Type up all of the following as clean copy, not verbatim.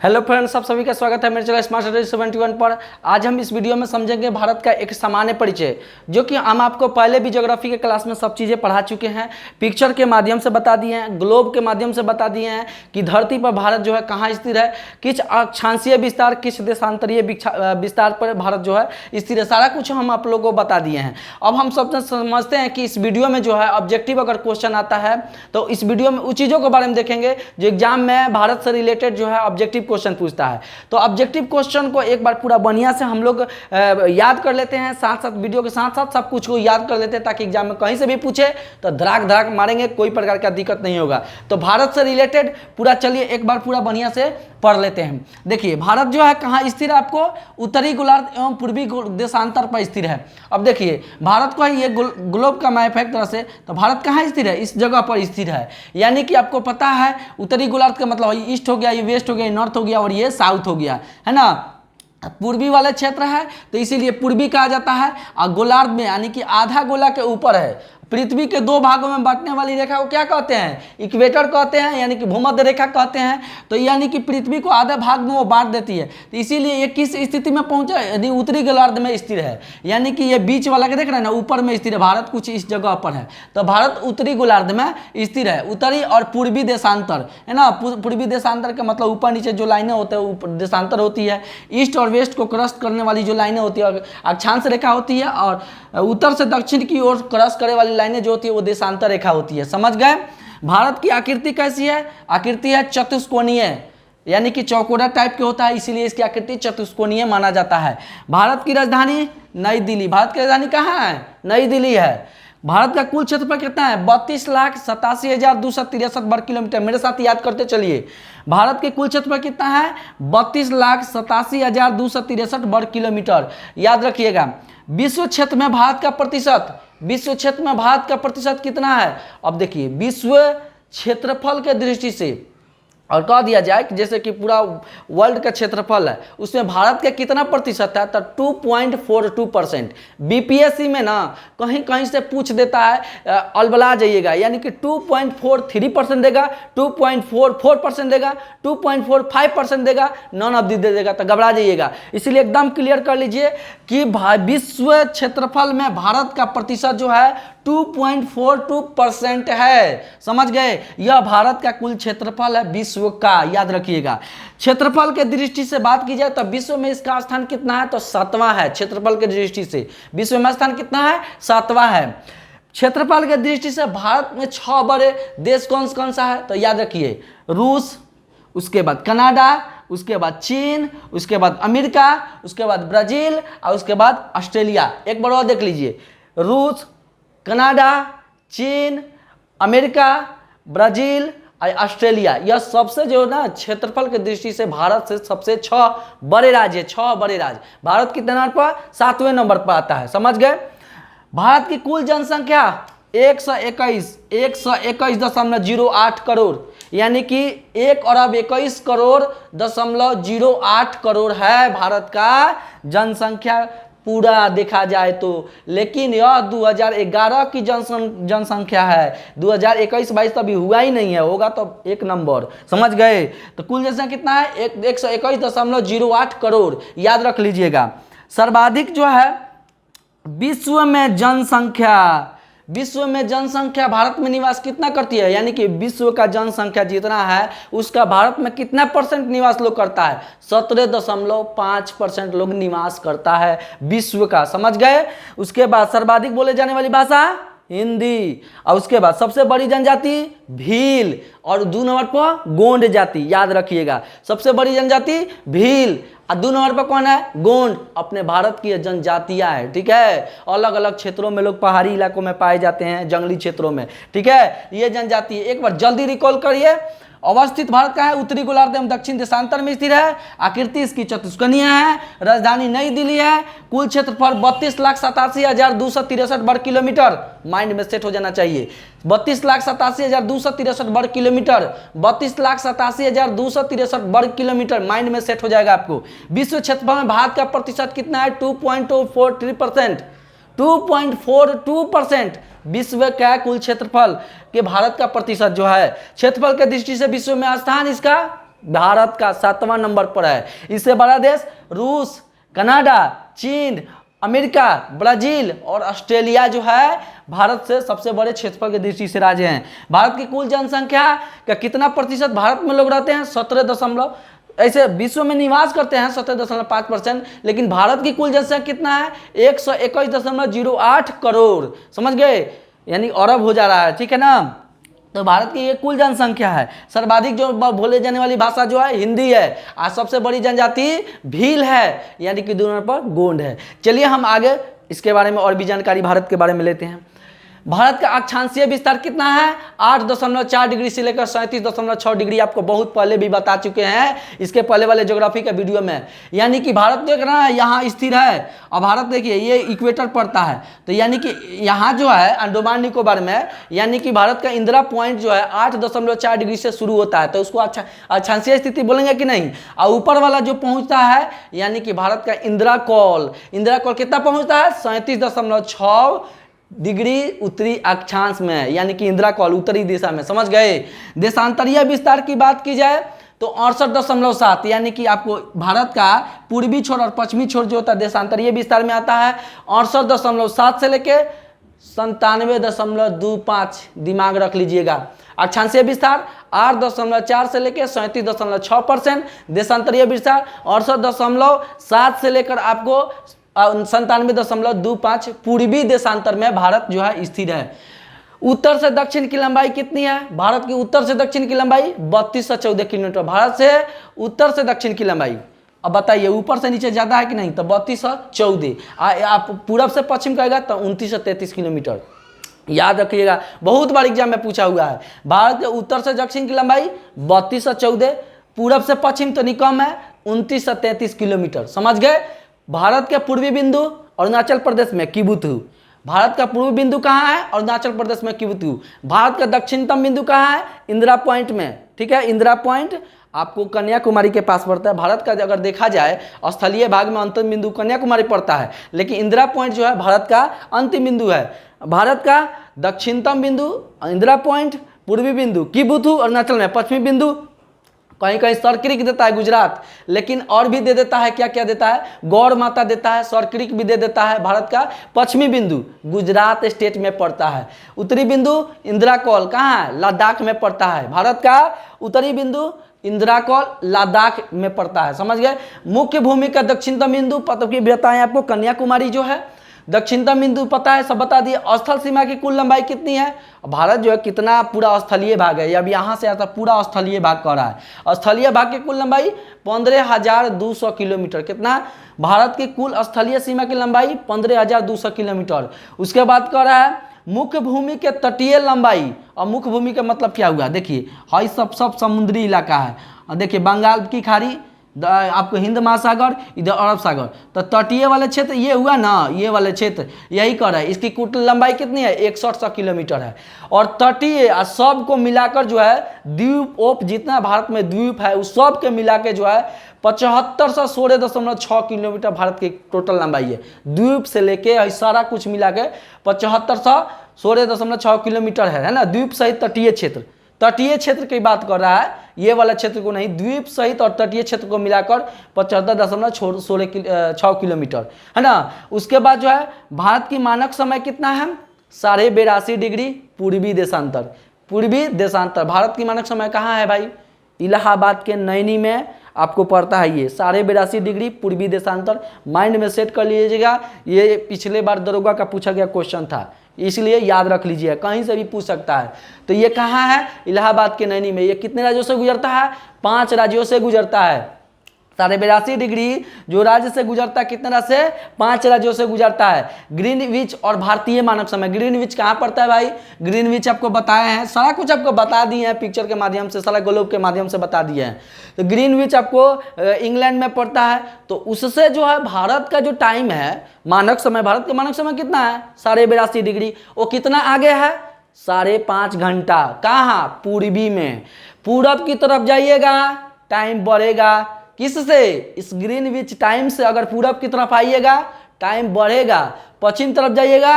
Hello friends, आप सभी का स्वागत है मेरे चैनल स्मार्ट स्टडी 71 पर। आज हम इस वीडियो में समझेंगे भारत का एक सामान्य परिचय, जो कि हम आपको पहले भी ज्योग्राफी के क्लास में सब चीज़ें पढ़ा चुके हैं। पिक्चर के माध्यम से बता दिए हैं, ग्लोब के माध्यम से बता दिए हैं कि धरती पर भारत जो है कहाँ स्थित है, किस अक्षांशीय विस्तार, किस देशांतरीय विस्तार पर भारत जो है स्थित है। सारा कुछ हम आप लोगों को बता दिए हैं। अब हम सब समझते हैं कि इस वीडियो में जो है ऑब्जेक्टिव अगर क्वेश्चन आता है तो इस वीडियो में उन चीज़ों के बारे में देखेंगे जो एग्जाम में भारत से रिलेटेड जो है ऑब्जेक्टिव क्वेश्चन पूछता है। तो ऑब्जेक्टिव क्वेश्चन को एक बार पूरा बढ़िया से हम लोग याद कर लेते हैं, साथ साथ वीडियो के साथ साथ सब कुछ को याद कर लेते हैं, ताकि एग्जाम में कहीं से भी पूछे तो धड़ाक धड़ाक मारेंगे, कोई प्रकार का दिक्कत नहीं होगा। तो भारत से रिलेटेड पूरा चलिए एक बार पूरा बढ़िया से पढ़ लेते हैं। देखिए भारत जो है कहाँ स्थिर है, आपको उत्तरी गोलार्ध एवं पूर्वी देशांतर पर स्थिर है। अब देखिए भारत को ये ग्लोब का मैप है एक तरह से, तो भारत कहाँ स्थिर है, इस जगह पर स्थिर है। यानी कि आपको पता है उत्तरी गोलार्ध का मतलब ईस्ट हो गया, ये वेस्ट हो गया, ये नॉर्थ हो गया और ये साउथ हो गया, है ना। पूर्वी वाला क्षेत्र है तो इसीलिए पूर्वी कहा जाता है। और गोलार्ध में यानी कि आधा गोला के ऊपर है। पृथ्वी के दो भागों में बांटने वाली रेखा को क्या कहते हैं, इक्वेटर कहते हैं, यानी कि भूमध्य रेखा कहते हैं। तो यानी कि पृथ्वी को आधे भाग में वो बांट देती है, तो इसीलिए ये किस स्थिति में पहुंचा, यदि उत्तरी गोलार्ध में स्थिर है, यानी कि ये बीच वाला के देख रहे हैं ना, ऊपर में स्थिर है। भारत कुछ इस जगह पर है, तो भारत उत्तरी गोलार्ध में स्थिर है। उत्तरी और पूर्वी देशांतर है ना, पूर्वी देशांतर का मतलब ऊपर नीचे जो लाइनें होते हैं ऊपर देशांतर होती है। ईस्ट और वेस्ट को क्रॉस करने वाली जो लाइनें होती है अक्षांश रेखा होती है, और उत्तर से दक्षिण की ओर क्रॉस करने वाली लाइनें जो होती है वो देशांतर रेखा होती है। समझ गए। भारत की आकृति कैसी है, आकृति है चतुष्कोणीय, यानी कि चौकोरा टाइप के होता है, इसीलिए इसकी आकृति चतुष्कोणीय माना जाता है। भारत की राजधानी नई दिल्ली। भारत की राजधानी कहाँ है, नई दिल्ली है। भारत का कुल क्षेत्रफल कितना है, 32,87,263 वर्ग किलोमीटर। मेरे साथ याद करते चलिए, भारत के कुल क्षेत्रफल कितना है, 32,87,263 वर्ग किलोमीटर। याद रखिएगा। विश्व क्षेत्र में भारत का प्रतिशत, विश्व क्षेत्र में भारत का प्रतिशत कितना है। अब देखिए विश्व क्षेत्रफल के दृष्टि से और कह दिया जाए कि जैसे कि पूरा वर्ल्ड का क्षेत्रफल है, उसमें भारत का कितना प्रतिशत है, तो 2.42%। बीपीएससी में ना कहीं कहीं से पूछ देता है, अलबला जाइएगा, यानी कि 2.43% देगा, 2.44% देगा, 2.45% देगा, नॉन ऑफ दे देगा, तो घबरा जाइएगा। इसलिए एकदम क्लियर कर लीजिए कि विश्व क्षेत्रफल में भारत का प्रतिशत जो है 2.42% है। समझ गए। यह भारत का कुल क्षेत्रफल है विश्व का, याद रखिएगा। क्षेत्रफल के दृष्टि से बात की जाए तो विश्व में इसका स्थान कितना है, तो 7वां है। क्षेत्रफल के दृष्टि से विश्व में स्थान कितना है, 7वां है। क्षेत्रफल के दृष्टि से भारत में 6 बड़े देश कौन कौन सा है, तो याद रखिए, रूस, उसके बाद कनाडा, उसके बाद चीन, उसके बाद अमेरिका, उसके बाद ब्राजील और उसके बाद ऑस्ट्रेलिया। एक बार और देख लीजिए, रूस, कनाडा, चीन, अमेरिका, ब्राजील और ऑस्ट्रेलिया। यह सबसे जो है ना क्षेत्रफल की दृष्टि से भारत से सबसे 6 बड़े राज्य, 6 बड़े राज्य। भारत कितने नंबर पर, 7वें नंबर पर आता है। समझ गए। भारत की कुल जनसंख्या 121.08 करोड़, यानी कि 1,21,08 करोड़ है भारत का जनसंख्या पूरा देखा जाए तो। लेकिन यह 2011 की जनसंख्या है, 2021-22 तो अभी हुआ ही नहीं है, होगा तो एक नंबर। समझ गए। तो कुल जनसंख्या कितना है, 121.08 करोड़। याद रख लीजिएगा। सर्वाधिक जो है विश्व में जनसंख्या, विश्व में जनसंख्या भारत में निवास कितना करती है, यानी कि विश्व का जनसंख्या जितना है उसका भारत में कितना % निवास लोग करता है, 17.5% लोग निवास करता है विश्व का। समझ गए। उसके बाद सर्वाधिक बोले जाने वाली भाषा हिंदी, और उसके बाद सबसे बड़ी जनजाति भील, और 2 नंबर पर गोंड जाति। याद रखिएगा, सबसे बड़ी जनजाति भील और 2 नंबर पर कौन है, गोंड। अपने भारत की जनजातियां है, ठीक है। अलग अलग क्षेत्रों में लोग पहाड़ी इलाकों में पाए जाते हैं, जंगली क्षेत्रों में, ठीक है। ये जनजाति एक बार जल्दी रिकॉल करिए। अवस्थित भारत का है उत्तरी गोलार्ध एवं दक्षिण देशांतर में स्थिर है। आकृति इसकी चतुष्कोणीय है। राजधानी नई दिल्ली है। कुल क्षेत्रफल 32,87,263 वर्ग किलोमीटर। माइंड में सेट हो जाना चाहिए। 32,87,263 वर्ग किलोमीटर, 32,87,263 वर्ग किलोमीटर माइंड में सेट हो जाएगा आपको। विश्व क्षेत्रफल में भारत का प्रतिशत कितना है, 2.43%। 2.42% विश्व का कुल क्षेत्रफल के भारत का प्रतिशत जो है, क्षेत्रफल के दृष्टि से विश्व में स्थान इसका भारत का 7वां नंबर पर है। इससे बड़ा देश रूस, कनाडा, चीन, अमेरिका, ब्राजील और ऑस्ट्रेलिया जो है भारत से सबसे बड़े क्षेत्रफल की दृष्टि से राज्य हैं। भारत की कुल जनसंख्या का कितना प्रतिशत भारत में लोग रहते हैं? 17 ऐसे विश्व में निवास करते हैं 17.5%, लेकिन भारत की कुल जनसंख्या कितना है? 121.08 करोड़। समझ गए? यानी अरब हो जा रहा है, ठीक है ना। तो भारत की ये कुल जनसंख्या है। सर्वाधिक जो बोले जाने वाली भाषा जो है हिंदी है। आज सबसे बड़ी जनजाति भील है, यानी कि 2 नंबर पर गोंड है। चलिए हम आगे इसके बारे में और भी जानकारी भारत के बारे में लेते हैं। भारत का अक्षांशीय विस्तार कितना है? 8.4 डिग्री से लेकर 37.6 डिग्री। आपको बहुत पहले भी बता चुके हैं इसके पहले वाले ज्योग्राफी का वीडियो में। यानी कि भारत देख रहा है यहाँ स्थिर है, और भारत देखिए ये इक्वेटर पड़ता है, तो यानी कि यहाँ जो है अंडमान निकोबार में, यानी कि भारत का इंदिरा पॉइंट जो है 8.4 डिग्री से शुरू होता है, तो उसको अक्षांशीय स्थिति बोलेंगे कि नहीं। और ऊपर वाला जो पहुँचता है यानी कि भारत का इंदिरा कॉल कितना पहुँचता है? 37.6 डिग्री उत्तरी अक्षांश में, यानी कि इंदिरा कॉल उत्तरी दिशा में। समझ गए? देशांतरीय विस्तार की बात की जाए तो 68.7, यानी कि आपको भारत का पूर्वी छोर और पश्चिमी छोर जो होता है देशांतरीय विस्तार में आता है। 68.7 से लेके 97.25, दिमाग रख लीजिएगा। अक्षांशीय विस्तार 8.4 से लेकर 37.6%, देशांतरीय विस्तार 68.7 से लेकर आपको 97.25 पूर्वी देशांतर में भारत जो है स्थिर है। उत्तर से दक्षिण की लंबाई कितनी है? भारत की उत्तर से दक्षिण की लंबाई 32 से 14 किलोमीटर। भारत से उत्तर से दक्षिण की लंबाई, अब बताइए ऊपर से नीचे ज्यादा है कि नहीं? तो 32 से 14। आप पूरब से पश्चिम कहेगा तो 29 से 33 किलोमीटर। याद रखिएगा, बहुत बार एग्जाम में पूछा हुआ है। भारत के उत्तर से दक्षिण की लंबाई 32 से 14, पूरब से पश्चिम तो नहीं कम है, 29 से 33 किलोमीटर। समझ गए? भारत के पूर्वी बिंदु अरुणाचल प्रदेश में किबुथु। भारत का पूर्वी बिंदु कहाँ है? अरुणाचल प्रदेश में किबुथु। भारत का दक्षिणतम बिंदु कहाँ है? इंदिरा पॉइंट में, ठीक है। इंदिरा पॉइंट आपको कन्याकुमारी के पास पड़ता है। भारत का अगर देखा जाए स्थलीय भाग में अंतिम बिंदु कन्याकुमारी पड़ता है, लेकिन इंदिरा पॉइंट जो है भारत का अंतिम बिंदु है। भारत का दक्षिणतम बिंदु इंदिरा पॉइंट, पूर्वी बिंदु किबुथु अरुणाचल में, पश्चिमी बिंदु कहीं कहीं सरक्रिक देता है गुजरात, लेकिन और भी दे देता है, क्या क्या देता है? गौर माता देता है, सरक्रिक भी दे देता है। भारत का पश्चिमी बिंदु गुजरात स्टेट में पड़ता है। उत्तरी बिंदु इंदिरा कॉल कहाँ है? लद्दाख में पड़ता है। भारत का उत्तरी बिंदु इंदिरा कॉल लद्दाख में पड़ता है। समझ गए? मुख्य भूमि का दक्षिणतम बिंदु पता की बताएं आपको, कन्याकुमारी जो है दक्षिणतम बिंदु पता है, सब बता दिए। स्थल सीमा की कुल लंबाई कितनी है? भारत जो है कितना पूरा स्थलीय भाग है, अब यहाँ से आता पूरा स्थलीय भाग कह रहा है। स्थलीय भाग की कुल लंबाई 15,200 किलोमीटर। कितना? भारत की कुल स्थलीय सीमा की लंबाई 15,200 किलोमीटर। उसके बाद कह रहा है मुख्य भूमि के तटीय लंबाई, और मुख्य भूमि का मतलब क्या हुआ? देखिए हाई सब समुद्री इलाका है। देखिए बंगाल की खाड़ी, आपको हिंद महासागर, इधर अरब सागर, तो तटीय वाले क्षेत्र ये हुआ ना, ये वाले क्षेत्र यही कर रहा है। इसकी कुल लंबाई कितनी है? 6100 किलोमीटर है। और तटीय सब को मिलाकर जो है द्वीप ओप जितना भारत में द्वीप है उस सब के मिला के जो है 75 से 16.6 किलोमीटर भारत की टोटल लंबाई है। द्वीप से लेके सारा कुछ मिला के 75 से 16.6 किलोमीटर है ना, द्वीप सहित तटीय क्षेत्र। तटीय क्षेत्र की बात कर रहा है, ये वाला क्षेत्र को नहीं, द्वीप सहित और तटीय क्षेत्र को मिलाकर 75.6 किलोमीटर है ना। उसके बाद जो है भारत की मानक समय कितना है? 82.5 डिग्री पूर्वी देशांतर। पूर्वी देशांतर भारत की मानक समय कहाँ है भाई? इलाहाबाद के नैनी में आपको पड़ता है ये 82.5 डिग्री पूर्वी देशांतर। माइंड में सेट कर लीजिएगा, ये पिछले बार दरोगा का पूछा गया क्वेश्चन था, इसलिए याद रख लीजिए, कहीं से भी पूछ सकता है। तो ये कहाँ है? इलाहाबाद के नैनी में। ये कितने राज्यों से गुजरता है? 5 राज्यों से गुजरता है। 82.5 डिग्री जो राज्य से गुजरता है, कितने राज्य से? 5 राज्यों से गुजरता है। ग्रीनविच और भारतीय मानक समय, ग्रीनविच कहाँ पड़ता है भाई? ग्रीनविच आपको बताए हैं, सारा कुछ आपको बता दिए हैं पिक्चर के माध्यम से, सारा ग्लोब के माध्यम से बता दिए हैं। तो ग्रीनविच आपको इंग्लैंड में पड़ता है, तो उससे जो है भारत का जो टाइम है मानक समय, भारत का मानक समय कितना है? 82.5 डिग्री। वो कितना आगे है? 5.5 घंटा। कहाँ? पूर्वी में। पूरब की तरफ जाइएगा टाइम बढ़ेगा। किससे? इस ग्रीनविच टाइम से। अगर पूरब की तरफ आइएगा टाइम बढ़ेगा, पश्चिम तरफ जाइएगा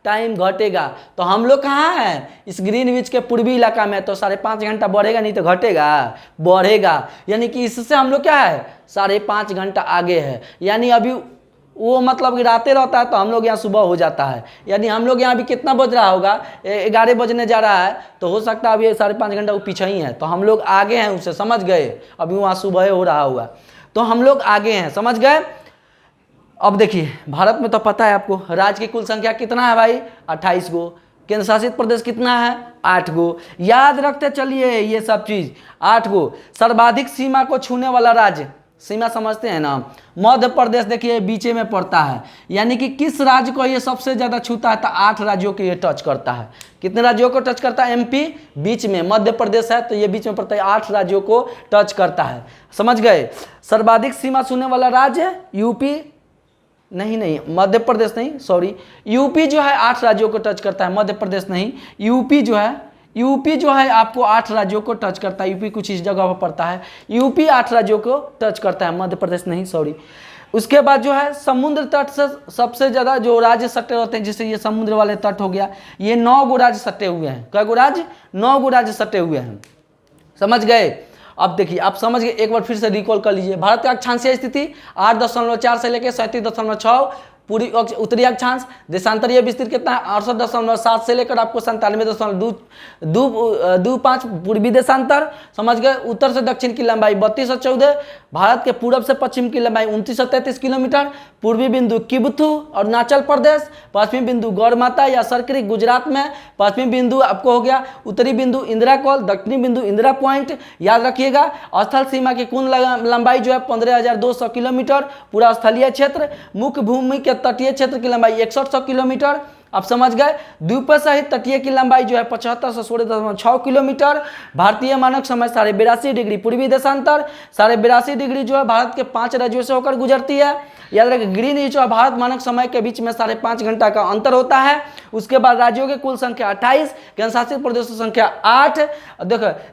टाइम घटेगा। तो हम लोग कहाँ हैं, इस ग्रीनविच के पूर्वी इलाका में, तो 5.5 घंटा बढ़ेगा नहीं तो घटेगा, बढ़ेगा। यानी कि इससे हम लोग क्या है 5.5 घंटा आगे है। यानी अभी वो मतलब गिराते रहता है तो हम लोग यहाँ सुबह हो जाता है। यानी हम लोग यहाँ अभी कितना बज रहा होगा, 11 बजने जा रहा है, तो हो सकता है अभी 5.5 घंटा वो पीछे ही है, तो हम लोग आगे हैं उससे, समझ गए। अभी वहाँ सुबह हो रहा होगा तो हम लोग आगे हैं, समझ गए। अब देखिए भारत में तो पता है आपको राज्य की कुल संख्या कितना है भाई, 28 गो। केंद्र शासित प्रदेश कितना है, 8 गो। याद रखते चलिए ये सब चीज, 8 गो। सर्वाधिक सीमा को छूने वाला राज्य, सीमा समझते हैं ना, मध्य प्रदेश देखिए बीचे में पड़ता है। यानी कि किस राज्य को ये सबसे ज्यादा छूता है, तो 8 राज्यों को ये टच करता है। कितने राज्यों को टच करता है, एमपी बीच में, मध्य प्रदेश है तो ये बीच में पड़ता है, 8 राज्यों को टच करता है, समझ गए। सर्वाधिक सीमा छूने वाला राज्य यूपी, नहीं मध्य प्रदेश नहीं, सॉरी, यूपी जो है 8 राज्यों को टच करता है, मध्य प्रदेश नहीं। यूपी जो है आपको 8 राज्यों को टच करता है। यूपी कुछ इस जगह पर पड़ता है, यूपी 8 राज्यों को टच करता है, मध्य प्रदेश नहीं, सॉरी। उसके बाद जो है समुद्र तट से सबसे ज्यादा जो राज्य सटे होते हैं, जैसे ये समुद्र वाले तट हो गया, ये 9 गो राज्य सटे हुए हैं। कै गो राज्य, 9 गो राज्य सटे हुए हैं, समझ गए। अब देखिए आप समझ गए, एक बार फिर से रिकॉल कर लीजिए। भारत का अक्षांशीय स्थिति 8.4 से लेकर 37.6 पूरी उत्तरी अक्षांश। देशांतरीय विस्तृत कितना है, 68.7 से लेकर आपको 97.25 पूर्वी देशांतर, समझ गए। उत्तर से दक्षिण की लंबाई 3214, भारत के पूर्व से पश्चिम की लंबाई 2933 किलोमीटर। पूर्वी बिंदु किबथू अरुणाचल प्रदेश, पश्चिमी बिंदु गौरमाता या सरकरी गुजरात में, पश्चिमी बिंदु आपको हो गया, उत्तरी बिंदु इंदिरा कॉल, दक्षिणी बिंदु इंदिरा पॉइंट। याद रखिएगा स्थल सीमा की कुल लंबाई जो है 15,200 किलोमीटर पूरा स्थलीय क्षेत्र। मुख्य भूमि के तटीय क्षेत्र की लंबाई 6100 किलोमीटर, आप समझ गए। द्वीप सहित तटीय की लंबाई जो है 75 से 16.6 किलोमीटर। भारतीय मानक समय 82.5 डिग्री पूर्वी देशांतर, 82.5 डिग्री जो है भारत के 5 राज्यों से होकर गुजरती है। याद रखें ग्रीनविच और भारत मानक समय के बीच में 5.5 घंटा का अंतर होता है। उसके बाद राज्यों की कुल संख्या 28, केंद्र शासित प्रदेशों की संख्या 8।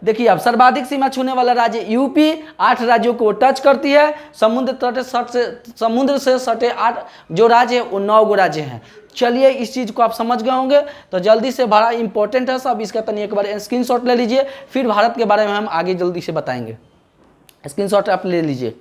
देखिए अब सर्वाधिक सीमा छूने वाला राज्य यूपी, 8 राज्यों को टच करती है। समुद्र से सटे 8 जो राज्य है वो 9 गो राज्य हैं। चलिए इस चीज को आप समझ गए होंगे, तो जल्दी से बड़ा इंपॉर्टेंट है सब, इसका तनी एक बार स्क्रीनशॉट ले लीजिए, फिर भारत के बारे में हम आगे जल्दी से बताएंगे। स्क्रीनशॉट आप ले लीजिए।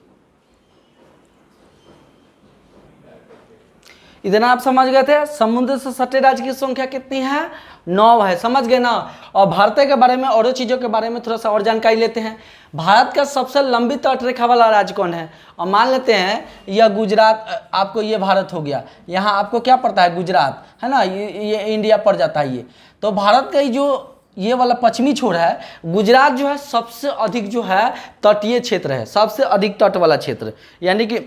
इतना आप समझ गए थे, समुद्र से सटे राज्य की संख्या कितनी है, 9 है, समझ गए ना। और भारत के बारे में और चीजों के बारे में थोड़ा सा और जानकारी लेते हैं। भारत का सबसे लंबी तट रेखा वाला राज्य कौन है, और मान लेते हैं यह गुजरात, आपको ये भारत हो गया, यहाँ आपको क्या पड़ता है गुजरात, है ना, ये इंडिया पड़ जाता है ये। तो भारत का जो ये वाला पश्चिमी छोर है गुजरात जो है सबसे अधिक जो है तटीय क्षेत्र है, सबसे अधिक तट वाला क्षेत्र। यानी कि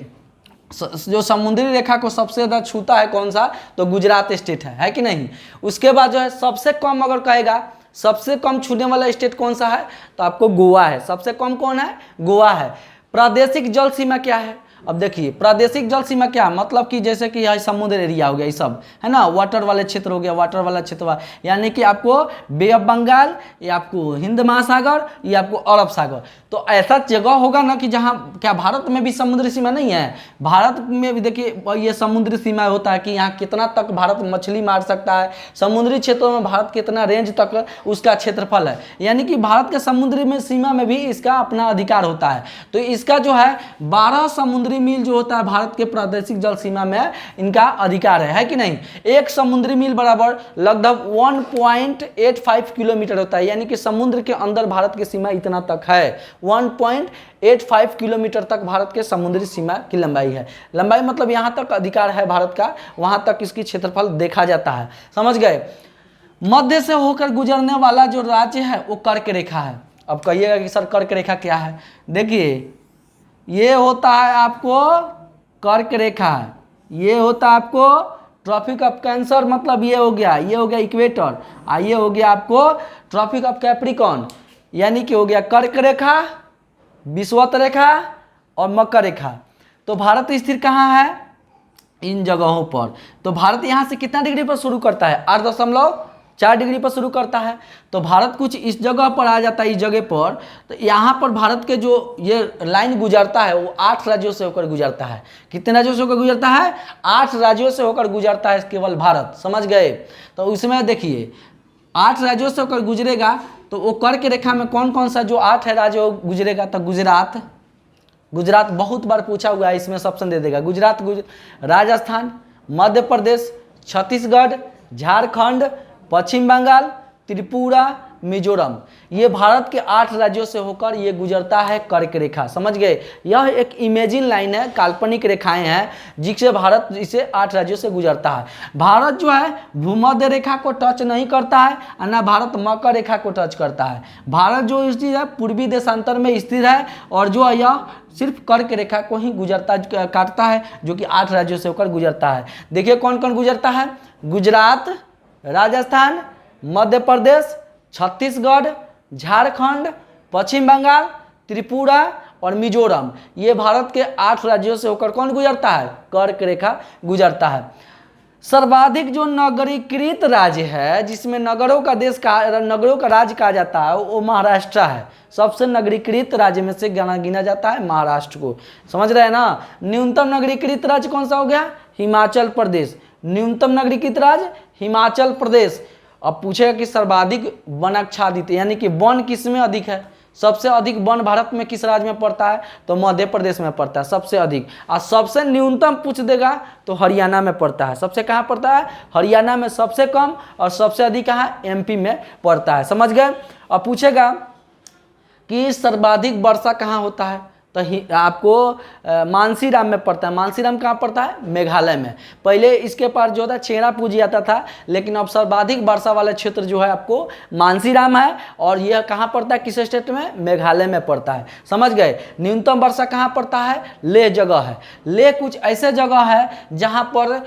जो समुद्री रेखा को सबसे ज़्यादा छूता है कौन सा, तो गुजरात स्टेट है कि नहीं। उसके बाद जो है सबसे कम अगर कहेगा सबसे कम छूने वाला स्टेट कौन सा है, तो आपको गोवा है। सबसे कम कौन है, गोवा है। प्रादेशिक जल सीमा क्या है, अब देखिए प्रादेशिक जल सीमा क्या मतलब कि जैसे कि यह समुद्र एरिया हो गया, ये सब है ना, वाटर वाले क्षेत्र हो गया, वाटर वाला क्षेत्र, यानी कि आपको बे ऑफ बंगाल, ये आपको हिंद महासागर, ये आपको अरब सागर। तो ऐसा जगह होगा ना कि जहाँ क्या भारत में भी समुद्री सीमा नहीं है, भारत में भी देखिए ये समुद्री सीमा होता है कि यहाँ कितना तक भारत मछली मार सकता है, समुद्री क्षेत्रों में भारत कितना रेंज तक उसका क्षेत्रफल है। यानी कि भारत के समुद्री में सीमा में भी इसका अपना अधिकार होता है। तो इसका जो है 12 समुद्री मील जो होता है भारत के प्रादेशिक जल सीमा में इनका अधिकार है कि नहीं। एक समुद्री मील बराबर लगभग 1.85 किलोमीटर होता है। यानी कि समुद्र के अंदर भारत की सीमा इतना तक है, 1.85 किलोमीटर तक भारत के समुद्री सीमा की लंबाई है। लंबाई मतलब यहाँ तक अधिकार है भारत का, वहां तक इसकी क्षेत्रफल देखा जाता है, समझ गए। मध्य से होकर गुजरने वाला जो राज्य है वो कर्क रेखा है। अब कहिएगा कि सर कर्क रेखा क्या है, देखिए ये होता है आपको कर्क रेखा, ये होता है आपको ट्रॉपिक ऑफ कैंसर, मतलब ये हो गया इक्वेटर, और ये हो गया आपको ट्रॉपिक ऑफ कैप्रिकॉर्न, यानी कि हो गया कर्क रेखा, विषुवत रेखा और मकर रेखा। तो भारत स्थिर कहाँ है, इन जगहों पर। तो भारत यहाँ से कितना डिग्री पर शुरू करता है, 8.6 4 डिग्री पर शुरू करता है। तो भारत कुछ इस जगह पर आ जाता है, इस जगह पर। तो यहाँ पर भारत के जो ये लाइन गुजरता है वो 8 राज्यों से होकर गुजरता है। कितने राज्यों से होकर गुजरता है? 8 राज्यों से होकर गुजरता है केवल भारत, समझ गए। तो उसमें देखिए 8 राज्यों से होकर गुजरेगा, तो वो कर्क रेखा में कौन कौन सा जो 8 है राज्य गुजरेगा? तो गुजरात बहुत बार पूछा हुआ है, इसमें ऑप्शन दे देगा। गुजरात, राजस्थान, मध्य प्रदेश, छत्तीसगढ़, झारखंड, पश्चिम बंगाल, त्रिपुरा, मिजोरम, ये भारत के 8 राज्यों से होकर ये गुजरता है कर्क रेखा, समझ गए। यह एक इमेजिन लाइन है, काल्पनिक रेखाएं हैं जिससे भारत इसे 8 राज्यों से गुजरता है। भारत जो है भूमध्य रेखा को टच नहीं करता है और न भारत मकर रेखा को टच करता है। भारत जो स्थित है पूर्वी देशांतर में स्थित है और जो यह सिर्फ कर्क रेखा को ही काटता है, जो कि 8 राज्यों से होकर गुजरता है। देखिए कौन कौन गुजरता है? गुजरात, राजस्थान, मध्य प्रदेश, छत्तीसगढ़, झारखंड, पश्चिम बंगाल, त्रिपुरा और मिजोरम, ये भारत के 8 राज्यों से होकर कौन गुजरता है? कर्क रेखा गुजरता है। सर्वाधिक जो नगरीकृत राज्य है, जिसमें नगरों का राज्य कहा जाता है, वो महाराष्ट्र है। सबसे नगरीकृत राज्य में से गिना जाता है महाराष्ट्र को, समझ रहे हैं ना। न्यूनतम नगरीकृत राज्य कौन सा हो गया? हिमाचल प्रदेश। न्यूनतम नगरीकृत राज्य हिमाचल प्रदेश। अब पूछेगा कि सर्वाधिक वन आच्छादित यानी कि वन किस में अधिक है? सबसे अधिक वन भारत में किस राज्य में पड़ता है? तो मध्य प्रदेश में पड़ता है सबसे अधिक। और सबसे न्यूनतम पूछ देगा तो हरियाणा में पड़ता है। सबसे कहाँ पड़ता है? हरियाणा में सबसे कम, और सबसे अधिक कहाँ? एमपी में पड़ता है, समझ गए। अब पूछेगा कि सर्वाधिक वर्षा कहाँ होता है? तो आपको मानसीराम में पड़ता है। मानसीराम कहाँ पड़ता है? मेघालय में। पहले इसके पास जो था चेरा पूजी जाता था, लेकिन अब सर्वाधिक वर्षा वाला क्षेत्र जो है आपको मानसीराम है, और यह कहाँ पड़ता है? किस स्टेट में? मेघालय में पड़ता है, समझ गए। न्यूनतम वर्षा कहाँ पड़ता है? लेह जगह है। लेह कुछ ऐसे जगह है जहाँ पर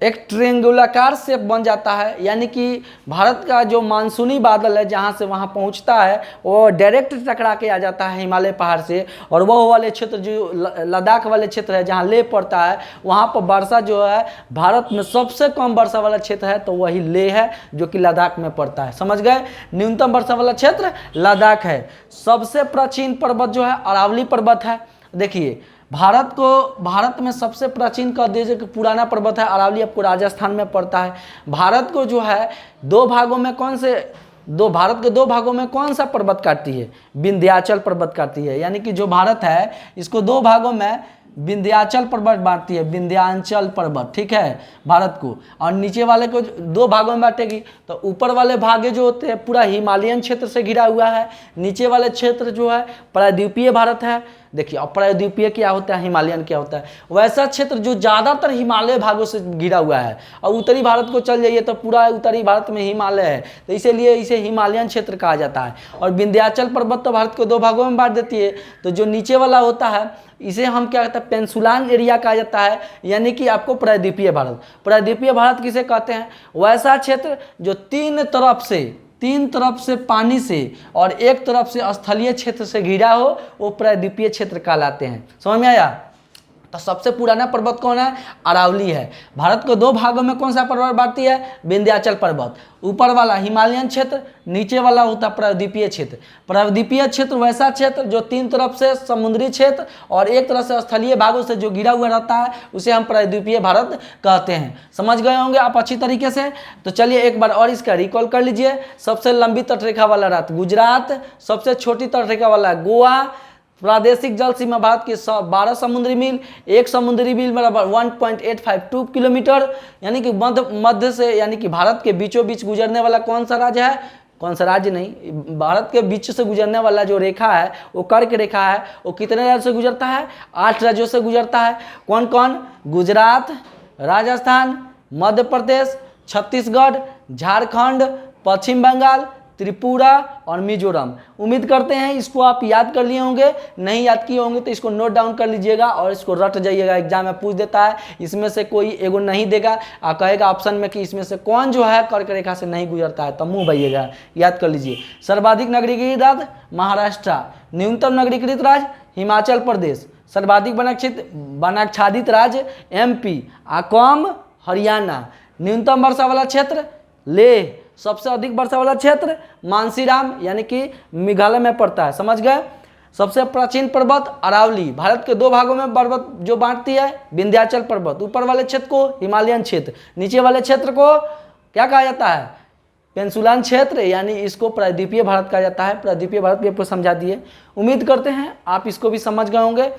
एक ट्रेंगुलाकार शेप बन जाता है, यानी कि भारत का जो मानसूनी बादल है जहाँ से वहाँ पहुँचता है वो डायरेक्ट टकरा के आ जाता है हिमालय पहाड़ से, और वह वाले क्षेत्र जो लद्दाख वाले क्षेत्र है जहाँ लेह पड़ता है, वहाँ पर वर्षा जो है भारत में सबसे कम वर्षा वाला क्षेत्र है तो वही लेह है, जो कि लद्दाख में पड़ता है, समझ गए। न्यूनतम वर्षा वाला क्षेत्र लद्दाख है। सबसे प्राचीन पर्वत जो है अरावली पर्वत है। देखिए भारत में सबसे प्राचीन कह दीजिए कि पुराना पर्वत है अरावली, आपको राजस्थान में पड़ता है। भारत को जो है भारत के 2 भागों में कौन सा पर्वत काटती है? विंध्याचल पर्वत काटती है। यानी कि जो भारत है इसको 2 भागों में विंध्याचल पर्वत बांटती है, विंध्याचल पर्वत, ठीक है, भारत को। और नीचे वाले को 2 भागों में बांटेगी। तो ऊपर वाले भागे जो होते हैं पूरा हिमालयन क्षेत्र से घिरा हुआ है, नीचे वाले क्षेत्र जो है प्रायद्वीपीय भारत है। देखिए अब प्रायद्वीपीय क्या होता है, हिमालयन क्या होता है? वैसा क्षेत्र जो ज़्यादातर हिमालय भागों से घिरा हुआ है। और उत्तरी भारत को चल जाइए तो पूरा उत्तरी भारत में हिमालय है, तो इसीलिए इसे हिमालयन क्षेत्र कहा जाता है। और विंध्याचल पर्वत तो भारत को 2 भागों में बांट देती है। तो जो नीचे वाला होता है इसे हम क्या कहते हैं? पेंसुलान एरिया कहा जाता है, यानी कि आपको प्रायद्वीपीय भारत किसे कहते हैं? वैसा क्षेत्र जो 3 तरफ से पानी से और 1 तरफ से स्थलीय क्षेत्र से घिरा हो, वो प्रायद्वीपीय क्षेत्र कहलाते हैं। समझ में आया? तो सबसे पुराना पर्वत कौन है? अरावली है। भारत को 2 भागों में कौन सा पर्वत बांटती है? विंध्याचल पर्वत। ऊपर वाला हिमालयन क्षेत्र, नीचे वाला होता है प्रायद्वीपीय क्षेत्र। प्रायद्वीपीय क्षेत्र वैसा क्षेत्र जो 3 तरफ से समुद्री क्षेत्र और 1 तरफ से स्थलीय भागों से जो घिरा हुआ रहता है, उसे हम प्रायद्वीपीय भारत कहते हैं। समझ गए होंगे आप अच्छी तरीके से। तो चलिए एक बार और इसका रिकॉल कर लीजिए। सबसे लंबी तटरेखा वाला राज्य गुजरात, सबसे छोटी तटरेखा वाला गोवा, प्रादेशिक जल सीमा भारत की 12 समुद्री मील, 1 समुद्री मील बराबर 1.852 किलोमीटर, यानी कि मध्य से यानी कि भारत के बीचों बीच गुजरने वाला कौन सा राज्य है? कौन सा राज्य नहीं, भारत के बीच से गुजरने वाला जो रेखा है वो कर्क रेखा है। वो कितने राज्यों से गुजरता है? 8 राज्यों से गुजरता है। कौन कौन? गुजरात, राजस्थान, मध्य प्रदेश, छत्तीसगढ़, झारखंड, पश्चिम बंगाल, त्रिपुरा और मिजोरम। उम्मीद करते हैं इसको आप याद कर लिए होंगे। नहीं याद किए होंगे तो इसको नोट डाउन कर लीजिएगा और इसको रट जाइएगा। एग्जाम में पूछ देता है, इसमें से कोई एगो नहीं देगा और कहेगा ऑप्शन में कि इसमें से कौन जो है कर्क रेखा से नहीं गुजरता है, तो मुँह भैया याद कर लीजिए। सर्वाधिक नगरीकृत राज्य महाराष्ट्र, न्यूनतम नगरीकृत राज्य हिमाचल प्रदेश, सर्वाधिक वनाच्छादित राज्य एमपी, कम हरियाणा, न्यूनतम वर्षा वाला क्षेत्र लेह, सबसे अधिक वर्षा वाला क्षेत्र मानसीराम यानी कि मेघालय में पड़ता है, समझ गए। सबसे प्राचीन पर्वत अरावली, भारत के 2 भागों में पर्वत जो बांटती है, विंध्याचल पर्वत, ऊपर वाले क्षेत्र को हिमालयन क्षेत्र, नीचे वाले क्षेत्र को क्या कहा जाता है, पेंसुलान क्षेत्र, यानी इसको प्रायद्वीपीय भारत कहा जाता है। प्रायद्वीपीय भारत भी आपको समझा दिए, उम्मीद करते हैं आप इसको भी समझ गए होंगे।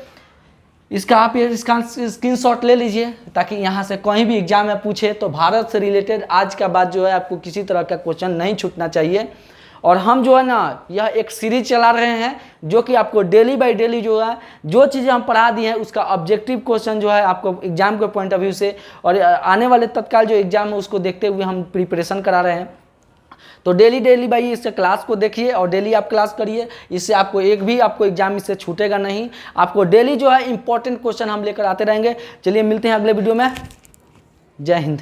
इसका आप ये स्क्रीनशॉट ले लीजिए ताकि यहाँ से कहीं भी एग्जाम में पूछे तो भारत से रिलेटेड आज का बात जो है आपको किसी तरह का क्वेश्चन नहीं छूटना चाहिए। और हम जो है ना यह एक सीरीज चला रहे हैं जो कि आपको डेली बाय डेली जो है जो चीज़ें हम पढ़ा दी हैं उसका ऑब्जेक्टिव क्वेश्चन जो है आपको एग्जाम के पॉइंट ऑफ व्यू से और आने वाले तत्काल जो एग्जाम है उसको देखते हुए हम प्रिपरेशन करा रहे हैं। तो डेली भाई इससे क्लास को देखिए और डेली आप क्लास करिए, इससे आपको एक भी आपको एग्जाम इससे छूटेगा नहीं। आपको डेली जो है इंपॉर्टेंट क्वेश्चन हम लेकर आते रहेंगे। चलिए मिलते हैं अगले वीडियो में। जय हिंद।